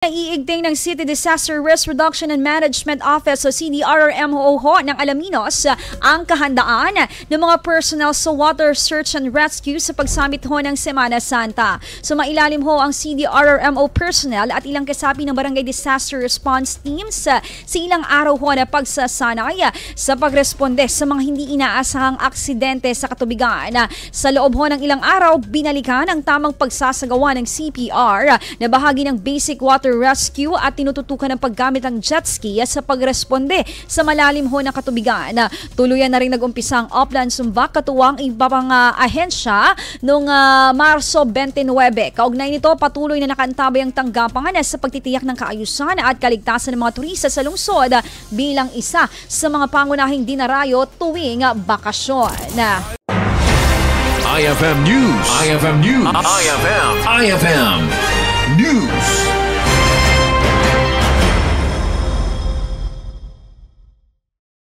Iigting ng City Disaster Risk Reduction and Management Office o CDRRMO ng Alaminos ang kahandaan ng mga personnel sa water search and rescue sa pagsamit ho ng Semana Santa. So mailalim ho ang CDRRMO personnel at ilang kasapi ng Barangay Disaster Response Teams sa ilang araw ho na pagsasanay sa pagresponde sa mga hindi inaasahang aksidente sa katubigan. Sa loob ho ng ilang araw, binalikan ang tamang pagsasagawa ng CPR na bahagi ng basic water rescue at tinututukan ng paggamit ng jet ski sa pagresponde sa malalim ho ng katubigan. Tuluyan na rin nag-umpisa ang Upland Sumbak katuwang iba pang ahensya noong Marso 29. Kaugnay nito, patuloy na nakaantabay ang tanggapan sa pagtitiyak ng kaayusan at kaligtasan ng mga turista sa lungsod bilang isa sa mga pangunahing dinarayo tuwing bakasyon. IFM News. IFM News. IFM News.